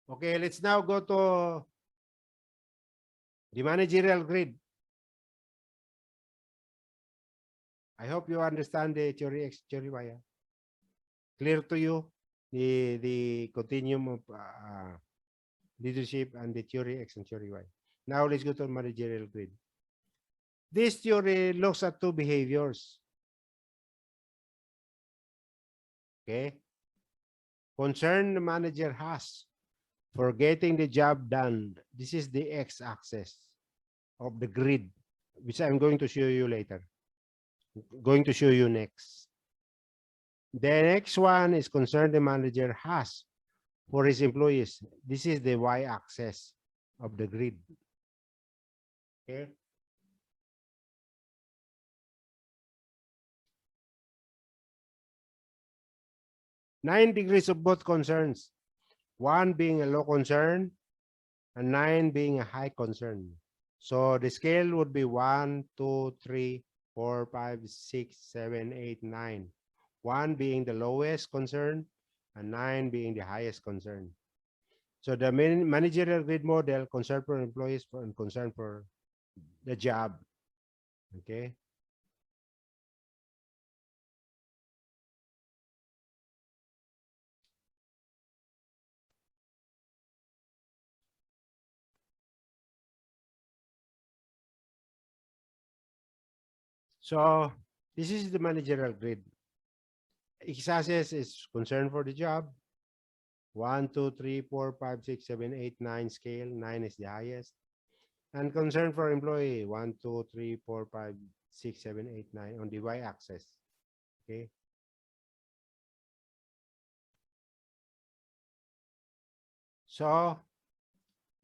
Okay, let's now go to the managerial grid. I hope you understand the theory X, theory Y. Clear to you the continuum of leadership and the theory X and theory Y. Now let's go to managerial grid. This theory looks at two behaviors. Okay. Concern the manager has for getting the job done. This is the X-axis of the grid, which I'm going to show you later. Going to show you next. The next one is concern the manager has for his employees. This is the Y-axis of the grid. Okay. Nine degrees of both concerns. One being a low concern and 9 being a high concern. So the scale would be 1, 2, 3, 4, 5, 6, 7, 8, 9. 1 being the lowest concern and 9 being the highest concern. So the managerial grid model, concern for employees and concern for the job. Okay. So this is the managerial grid. X-axis is concern for the job. 1, 2, 3, 4, 5, 6, 7, 8, 9 scale. 9 is the highest. And concern for employee, 1, 2, 3, 4, 5, 6, 7, 8, 9 on the Y-axis. Okay. So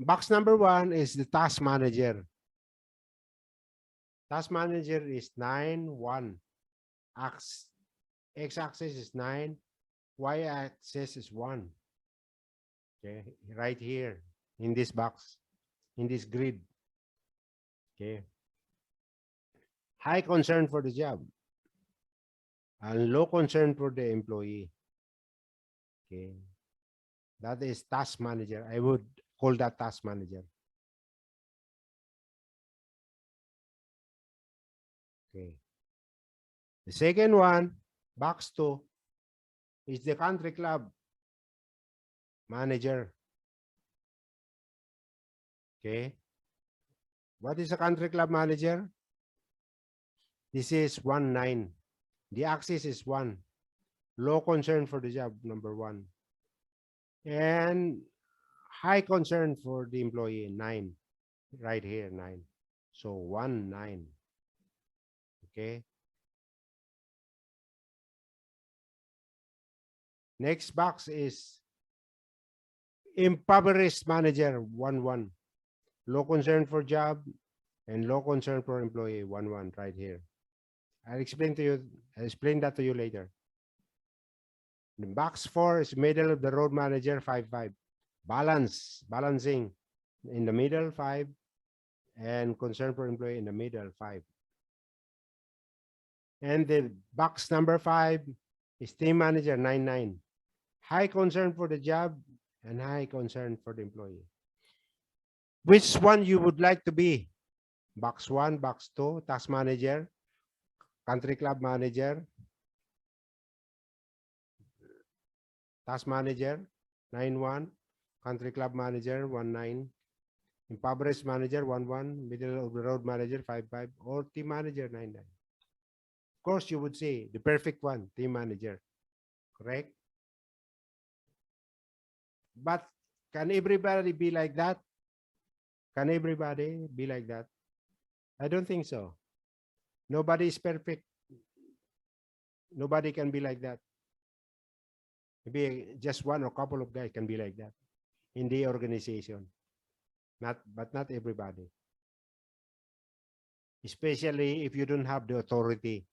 box number 1 is the task manager. Task manager is 9, 1. X-axis is 9. Y-axis is 1. Okay. Right here in this box, in this grid. Okay. High concern for the job and low concern for the employee. Okay. That is task manager. I would call that task manager. Okay. The second one, box 2, is the country club manager. Okay. What is a country club manager? This is 1, 9. The axis is 1. Low concern for the job, number 1. And high concern for the employee, 9. Right here, 9. So 1, 9. Okay. Next box is impoverished manager, 1, 1. Low concern for job and low concern for employee, 1, 1, right here. I'll explain that to you later. The box 4 is middle of the road manager, 5, 5. Balancing in the middle, 5. And concern for employee in the middle, 5. And the box number 5 is team manager, 9, 9. High concern for the job and high concern for the employee. Which one you would like to be? Box 1, box 2, task manager, country club manager, task manager, 9, 1, country club manager, 1, 9, impoverished manager, 1, 1, middle of the road manager, 5, 5, or team manager, 9, 9. Of course, you would say the perfect one, team manager, correct? But can everybody be like that? Can everybody be like that? I don't think so. Nobody is perfect. Nobody can be like that. Maybe just one or couple of guys can be like that in the organization. But not everybody. Especially if you don't have the authority.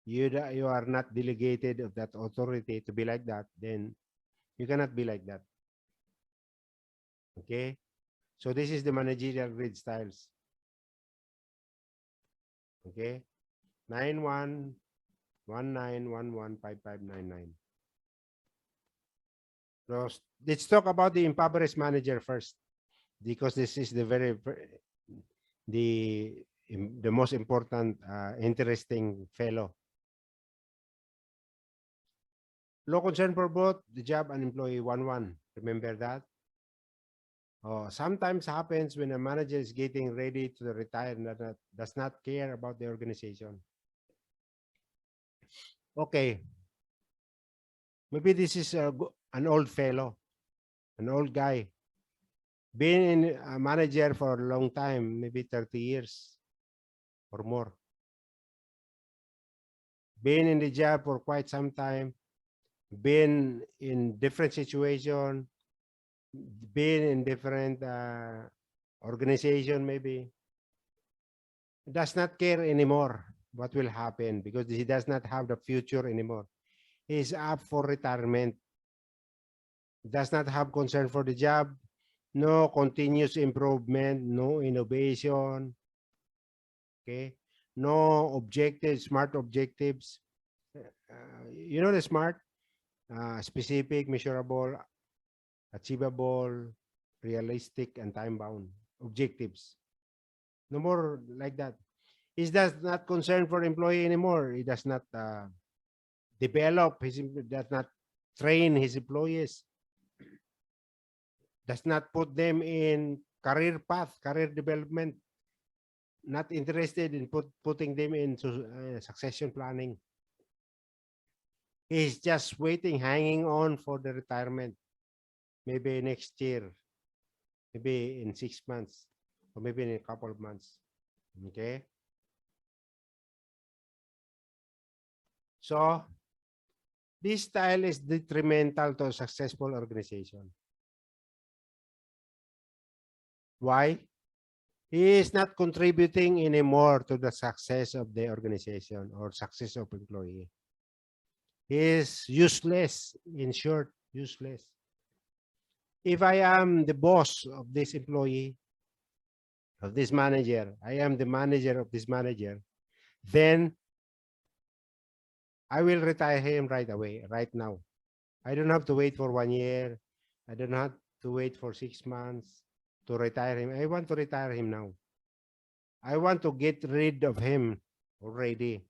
You are not delegated of that authority to be like that, then you cannot be like that. Okay? So this is the managerial grid styles. Okay? 9, 1, 1, 9, 1, 1, 5, 5, 9, 9. So let's talk about the impoverished manager first, because this is the the most important, interesting fellow. Low concern for both the job and employee. 1-1. Remember that? Oh, sometimes happens when a manager is getting ready to retire and does not care about the organization. Okay, maybe this is an old fellow, an old guy, been in a manager for a long time, maybe 30 years or more. Been in the job for quite some time, been in different situation, been in different, organization maybe. Does not care anymore what will happen because he does not have the future anymore. He's up for retirement. Does not have concern for the job, no continuous improvement, no innovation, okay, no objectives, smart objectives. You know the smart, specific, measurable, achievable, realistic, and time bound objectives. No more like that. He does not concern for employee anymore. He does not, develop his, does not train his employees, does not put them in career path, career development, not interested in putting them into, succession planning. He's just waiting, hanging on for the retirement. Maybe next year, maybe in 6 months, or maybe in a couple of months. Okay. So this style is detrimental to a successful organization. Why? He is not contributing anymore to the success of the organization or success of employee. He is useless, in short, useless. If I am the boss of this employee, of this manager, I am the manager of this manager, then I will retire him right away, right now. I don't have to wait for 1 year. I don't have to wait for 6 months to retire him. I want to retire him now. I want to get rid of him already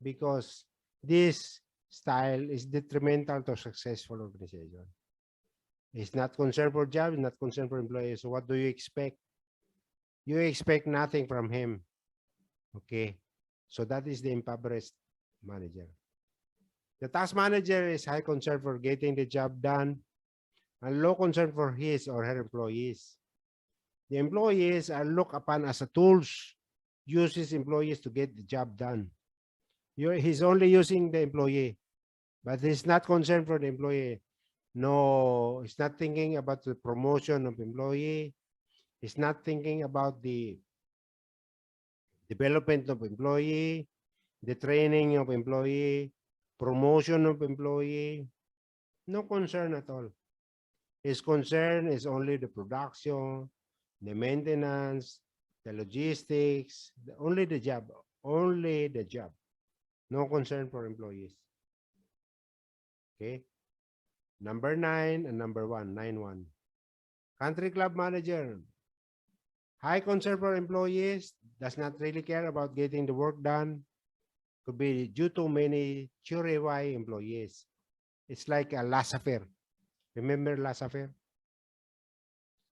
because this style is detrimental to successful organization. He's not concerned for job, he's not concerned for employees. So what do you expect? You expect nothing from him. Okay. So that is the impoverished manager. The task manager is high concern for getting the job done and low concern for his or her employees. The employees are looked upon as a tools, uses employees to get the job done. He's only using the employee, but he's not concerned for the employee. No, he's not thinking about the promotion of employee. He's not thinking about the development of employee, the training of employee, promotion of employee. No concern at all. His concern is only the production, the maintenance, the logistics, only the job, only the job. No concern for employees. Okay. Number 9 and number 1, 9-1. Country club manager, high concern for employees, does not really care about getting the work done. Could be due to many Churiwai employees. It's like a laissez-faire. Remember laissez-faire?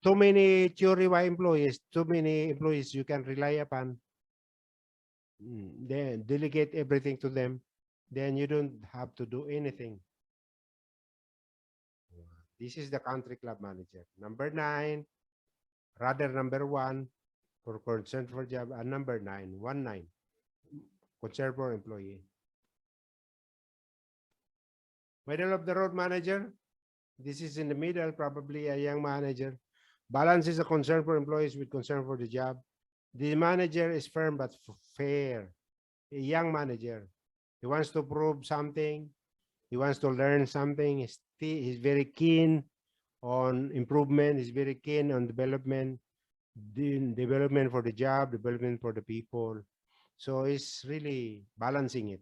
Too many Churiwai employees, too many employees you can rely upon. Then delegate everything to them. Then you don't have to do anything. This is the country club manager. Number 9, rather number 1 for concern for job, and number 9, 1-9, concern for employee. Middle of the road manager. This is in the middle, probably a young manager. Balances a concern for employees with concern for the job. The manager is firm but fair. A young manager. He wants to prove something. He wants to learn something. He's very keen on improvement. He's very keen on development. Development for the job, development for the people. So it's really balancing it.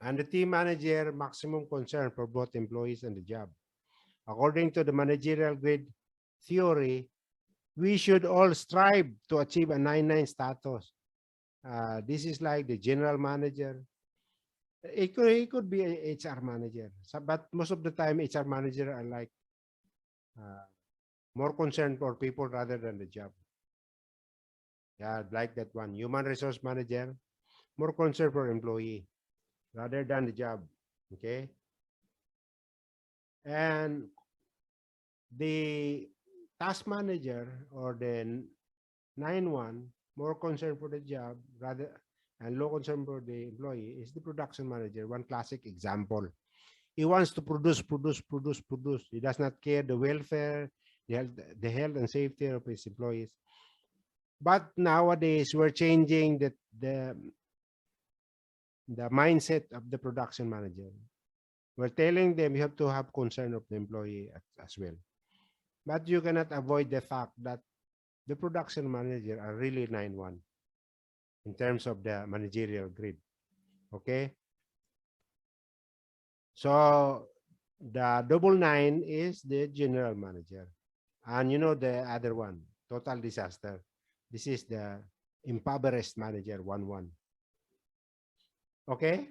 And the team manager, maximum concern for both employees and the job. According to the managerial grade theory, we should all strive to achieve a 9-9 status. This is like the general manager. It could be a HR manager. But most of the time, HR manager are like uh, more concerned for people rather than the job. Yeah, like that one. Human resource manager, more concerned for employee rather than the job. Okay. And the task manager or the 9-1, more concerned for the job rather and low concern for the employee is the production manager. One classic example. He wants to produce, produce, produce, produce. He does not care the welfare, the health and safety of his employees. But nowadays we're changing the mindset of the production manager. We're telling them you have to have concern of the employee as well. But you cannot avoid the fact that the production manager are really 9-1 in terms of the managerial grid. Okay. So the 9-9 is the general manager. And you know the other one, total disaster. This is the impoverished manager, 1-1. Okay.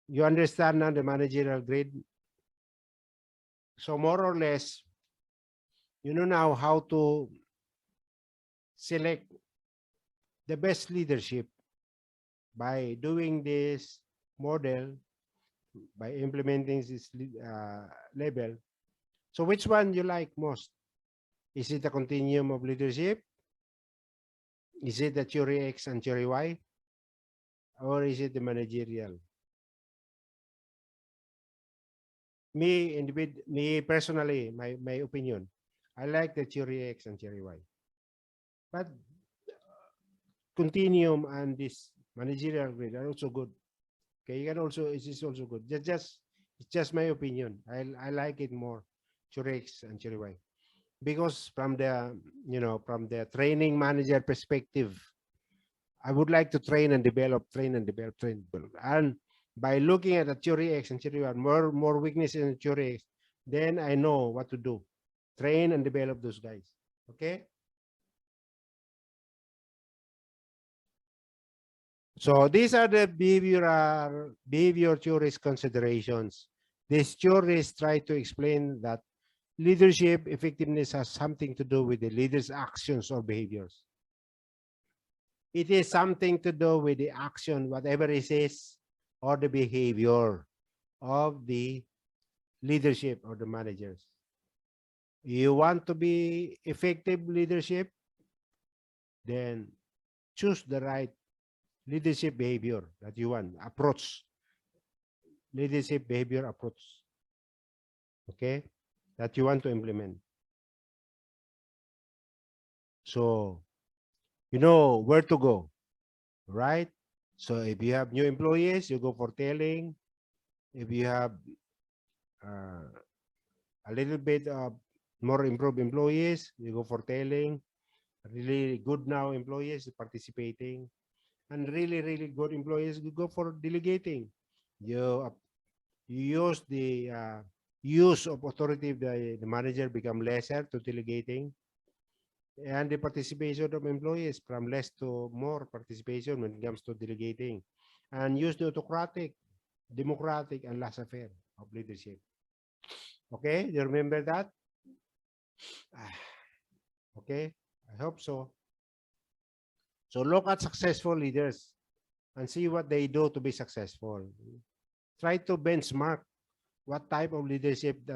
You understand now the managerial grid? So more or less, you know now how to select the best leadership by doing this model, by implementing this label. So which one you like most? Is it the continuum of leadership? Is it the theory X and theory Y? Or is it the managerial? Me personally, my opinion, I like the theory X and theory Y. But continuum and this managerial grade are also good. Okay, you can also, it is also good. It's just my opinion. I like it more, theory X and theory Y. Because from the, from the training manager perspective, I would like to train and develop, train and develop, train and develop. And by looking at the theory X and theory Y, more weaknesses in the theory X, then I know what to do. Train and develop those guys. Okay? So these are the behavior theories considerations. These theories try to explain that leadership effectiveness has something to do with the leader's actions or behaviors. It is something to do with the action, whatever it is, or the behavior of the leadership or the managers. You want to be effective leadership, then choose the right leadership behavior that you want, leadership behavior approach, okay, that you want to implement. So you know where to go, right? So if you have new employees, you go for telling. If you have a little bit of more improved employees, you go for telling. Really good now employees participating, and really good employees, you go for delegating. You use the use of authority of the manager become lesser to delegating, and the participation of employees from less to more participation when it comes to delegating, and use the autocratic, democratic, and laissez-faire of leadership. Okay, you remember that? Okay, I hope so. So look at successful leaders and see what they do to be successful. Try to benchmark what type of leadership that